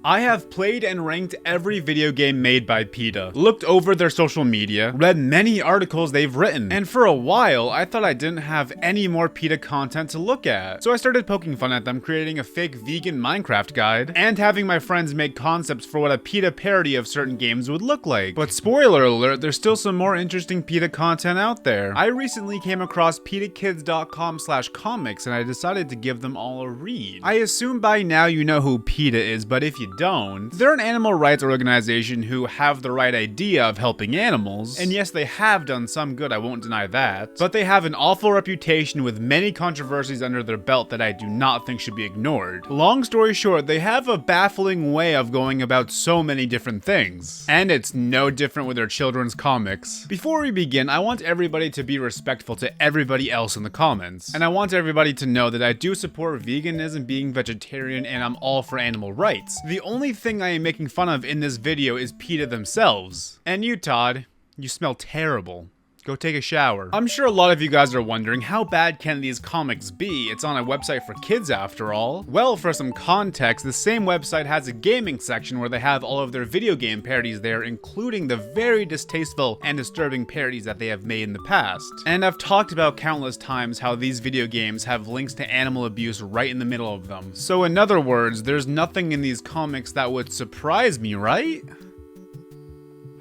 I have played and ranked every video game made by PETA, looked over their social media, read many articles they've written, and for a while, I thought I didn't have any more PETA content to look at. So I started poking fun at them, creating a fake vegan Minecraft guide, and having my friends make concepts for what a PETA parody of certain games would look like. But spoiler alert, there's still some more interesting PETA content out there. I recently came across PETAkids.com/comics and I decided to give them all a read. I assume by now you know who PETA is, but if you don't, they're an animal rights organization who have the right idea of helping animals, and yes, they have done some good, I won't deny that, but they have an awful reputation with many controversies under their belt that I do not think should be ignored. Long story short, they have a baffling way of going about so many different things, and it's no different with their children's comics. Before we begin, I want everybody to be respectful to everybody else in the comments, and I want everybody to know that I do support veganism, being vegetarian, and I'm all for animal rights. The only thing I am making fun of in this video is PETA themselves. And you, Todd, you smell terrible. Go take a shower. I'm sure a lot of you guys are wondering, how bad can these comics be? It's on a website for kids after all. Well, for some context, the same website has a gaming section where they have all of their video game parodies there, including the very distasteful and disturbing parodies that they have made in the past. And I've talked about countless times how these video games have links to animal abuse right in the middle of them. So in other words, there's nothing in these comics that would surprise me, right?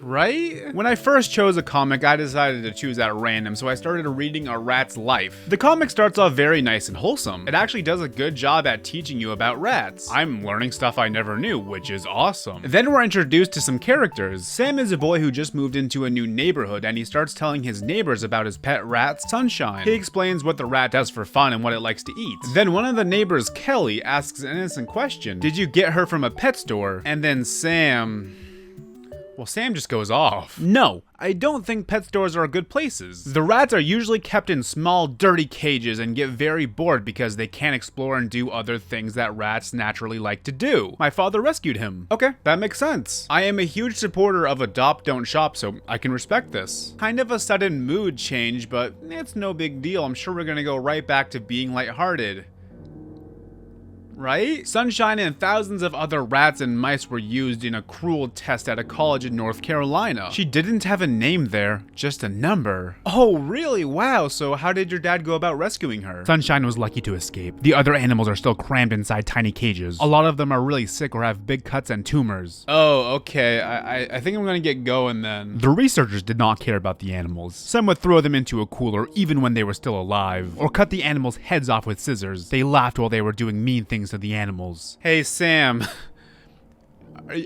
Right? When I first chose a comic, I decided to choose at random, so I started reading A Rat's Life. The comic starts off very nice and wholesome. It actually does a good job at teaching you about rats. I'm learning stuff I never knew, which is awesome. Then we're introduced to some characters. Sam is a boy who just moved into a new neighborhood, and he starts telling his neighbors about his pet rat, Sunshine. He explains what the rat does for fun and what it likes to eat. Then one of the neighbors, Kelly, asks an innocent question. Did you get her from a pet store? And then Sam just goes off. No, I don't think pet stores are good places. The rats are usually kept in small, dirty cages and get very bored because they can't explore and do other things that rats naturally like to do. My father rescued him. Okay, that makes sense. I am a huge supporter of adopt, don't shop, so I can respect this. Kind of a sudden mood change, but it's no big deal. I'm sure we're gonna go right back to being lighthearted. Right? Sunshine and thousands of other rats and mice were used in a cruel test at a college in North Carolina. She didn't have a name there, just a number. Oh, really? Wow, so how did your dad go about rescuing her? Sunshine was lucky to escape. The other animals are still crammed inside tiny cages. A lot of them are really sick or have big cuts and tumors. Oh, okay, I think I'm gonna get going then. The researchers did not care about the animals. Some would throw them into a cooler even when they were still alive, or cut the animals' heads off with scissors. They laughed while they were doing mean things to the animals. Hey, Sam.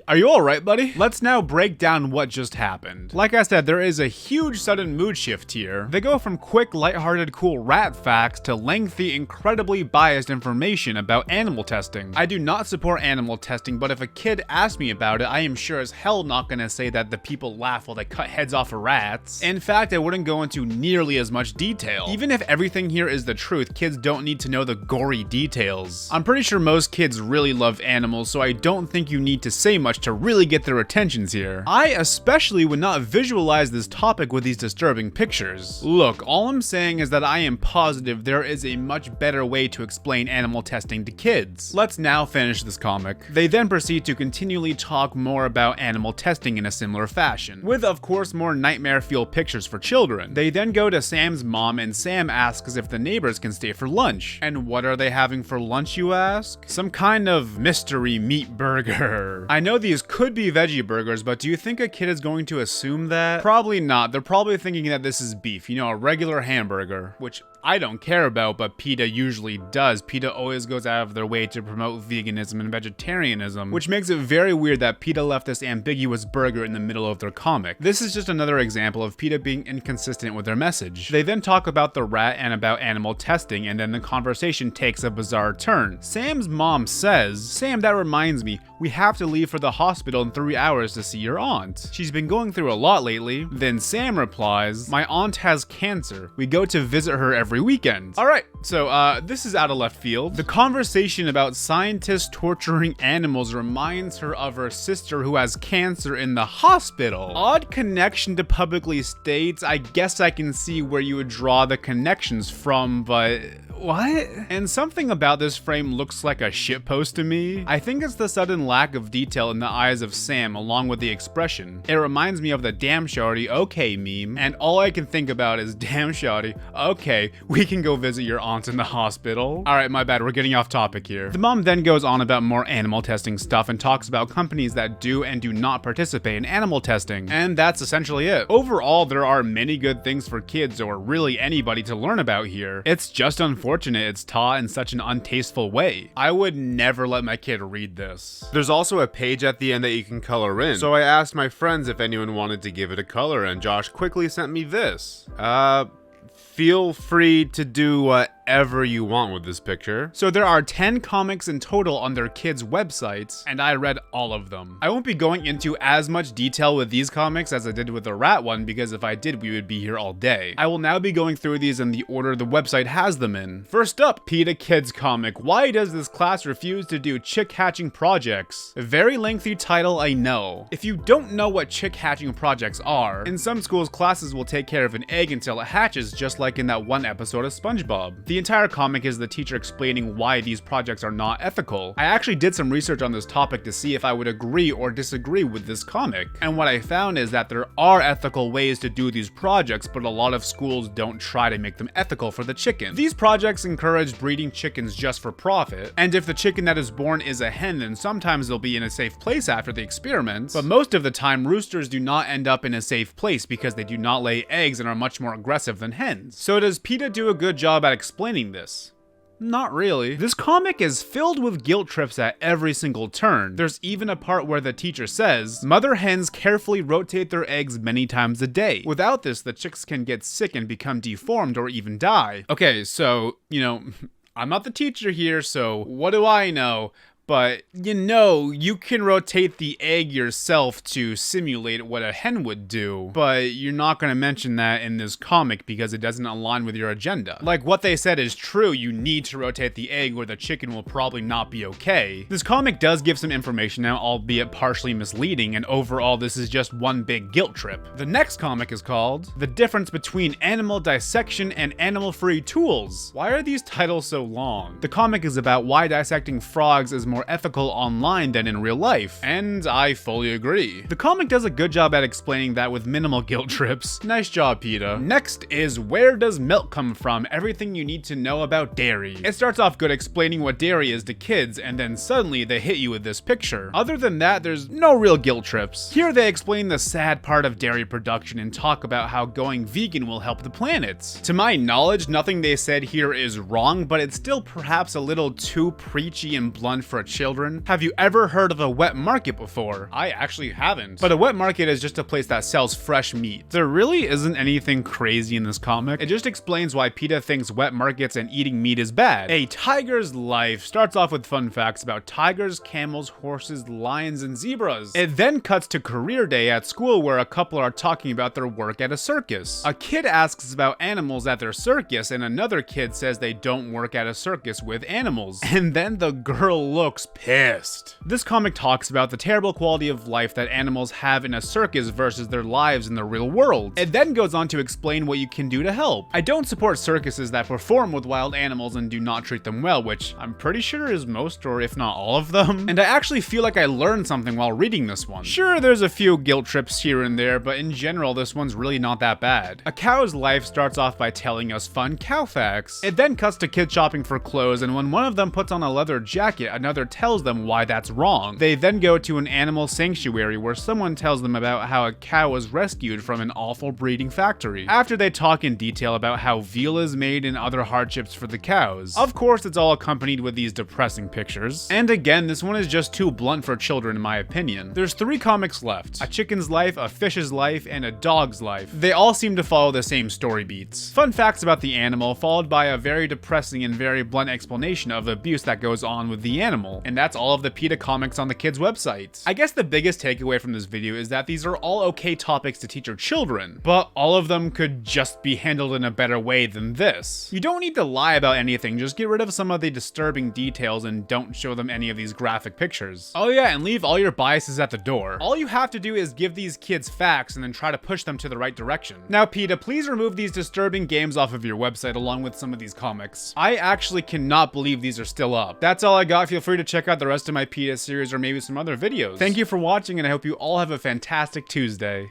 Are you alright, buddy? Let's now break down what just happened. Like I said, there is a huge sudden mood shift here. They go from quick, lighthearted, cool rat facts to lengthy, incredibly biased information about animal testing. I do not support animal testing, but if a kid asks me about it, I am sure as hell not gonna say that the people laugh while they cut heads off of rats. In fact, I wouldn't go into nearly as much detail. Even if everything here is the truth, kids don't need to know the gory details. I'm pretty sure most kids really love animals, so I don't think you need to say much to really get their attentions here. I especially would not visualize this topic with these disturbing pictures. Look, all I'm saying is that I am positive there is a much better way to explain animal testing to kids. Let's now finish this comic. They then proceed to continually talk more about animal testing in a similar fashion, with of course more nightmare-fueled pictures for children. They then go to Sam's mom and Sam asks if the neighbors can stay for lunch. And what are they having for lunch, you ask? Some kind of mystery meat burger. I know these could be veggie burgers, but do you think a kid is going to assume that? Probably not. They're probably thinking that this is beef, you know, a regular hamburger, which I don't care about, but PETA usually does. PETA always goes out of their way to promote veganism and vegetarianism, which makes it very weird that PETA left this ambiguous burger in the middle of their comic. This is just another example of PETA being inconsistent with their message. They then talk about the rat and about animal testing, and then the conversation takes a bizarre turn. Sam's mom says, "Sam, that reminds me, we have to leave for the hospital in 3 hours to see your aunt. She's been going through a lot lately." Then Sam replies, "My aunt has cancer. We go to visit her every weekend." Alright, so this is out of left field. The conversation about scientists torturing animals reminds her of her sister who has cancer in the hospital. Odd connection to publicly states. I guess I can see where you would draw the connections from, but what? And something about this frame looks like a shitpost to me. I think it's the sudden lack of detail in the eyes of Sam along with the expression. It reminds me of the damn shawty okay meme, and all I can think about is damn shawty, okay, we can go visit your aunt in the hospital. Alright, my bad, we're getting off topic here. The mom then goes on about more animal testing stuff and talks about companies that do and do not participate in animal testing, and that's essentially it. Overall, there are many good things for kids or really anybody to learn about here. It's just unfortunate it's taught in such an untasteful way. I would never let my kid read this. There's also a page at the end that you can color in, so I asked my friends if anyone wanted to give it a color, and Josh quickly sent me this. Feel free to do whatever you want with this picture. So there are 10 comics in total on their kids' websites, and I read all of them. I won't be going into as much detail with these comics as I did with the rat one, because if I did, we would be here all day. I will now be going through these in the order the website has them in. First up, PETA Kids comic. Why does this class refuse to do chick hatching projects? A very lengthy title, I know. If you don't know what chick hatching projects are, in some schools, classes will take care of an egg until it hatches, just like in that one episode of SpongeBob. The entire comic is the teacher explaining why these projects are not ethical. I actually did some research on this topic to see if I would agree or disagree with this comic, and what I found is that there are ethical ways to do these projects, but a lot of schools don't try to make them ethical for the chicken. These projects encourage breeding chickens just for profit, and if the chicken that is born is a hen, then sometimes they'll be in a safe place after the experiment, but most of the time roosters do not end up in a safe place because they do not lay eggs and are much more aggressive than hens. So does PETA do a good job at explaining this? Not really. This comic is filled with guilt trips at every single turn. There's even a part where the teacher says, mother hens carefully rotate their eggs many times a day. Without this, the chicks can get sick and become deformed or even die. Okay, so, I'm not the teacher here, so what do I know? But, you can rotate the egg yourself to simulate what a hen would do, but you're not going to mention that in this comic because it doesn't align with your agenda. Like, what they said is true, you need to rotate the egg or the chicken will probably not be okay. This comic does give some information now, albeit partially misleading, and overall this is just one big guilt trip. The next comic is called The Difference Between Animal Dissection and Animal-Free Tools. Why are these titles so long? The comic is about why dissecting frogs is more ethical online than in real life, and I fully agree. The comic does a good job at explaining that with minimal guilt trips. Nice job, PETA. Next is Where Does Milk Come From? Everything you need to know about dairy. It starts off good explaining what dairy is to kids, and then suddenly they hit you with this picture. Other than that, there's no real guilt trips. Here they explain the sad part of dairy production and talk about how going vegan will help the planet. To my knowledge, nothing they said here is wrong, but it's still perhaps a little too preachy and blunt for children. Have you ever heard of a wet market before? I actually haven't. But a wet market is just a place that sells fresh meat. There really isn't anything crazy in this comic. It just explains why PETA thinks wet markets and eating meat is bad. A Tiger's Life starts off with fun facts about tigers, camels, horses, lions, and zebras. It then cuts to career day at school where a couple are talking about their work at a circus. A kid asks about animals at their circus, and another kid says they don't work at a circus with animals. And then the girl looks pissed. This comic talks about the terrible quality of life that animals have in a circus versus their lives in the real world. It then goes on to explain what you can do to help. I don't support circuses that perform with wild animals and do not treat them well, which I'm pretty sure is most or if not all of them. And I actually feel like I learned something while reading this one. Sure, there's a few guilt trips here and there, but in general, this one's really not that bad. A Cow's Life starts off by telling us fun cow facts. It then cuts to kids shopping for clothes, and when one of them puts on a leather jacket, another tells them why that's wrong. They then go to an animal sanctuary where someone tells them about how a cow was rescued from an awful breeding factory. After they talk in detail about how veal is made and other hardships for the cows. Of course, it's all accompanied with these depressing pictures. And again, this one is just too blunt for children in my opinion. There's 3 comics left: a chicken's life, a fish's life, and a dog's life. They all seem to follow the same story beats. Fun facts about the animal, followed by a very depressing and very blunt explanation of the abuse that goes on with the animal. normal. And that's all of the PETA comics on the kids' website. I guess the biggest takeaway from this video is that these are all okay topics to teach your children, but all of them could just be handled in a better way than this. You don't need to lie about anything, just get rid of some of the disturbing details and don't show them any of these graphic pictures. Oh yeah, and leave all your biases at the door. All you have to do is give these kids facts and then try to push them to the right direction. Now PETA, please remove these disturbing games off of your website along with some of these comics. I actually cannot believe these are still up. That's all I got. Feel free to check out the rest of my PETA series or maybe some other videos. Thank you for watching and I hope you all have a fantastic Tuesday.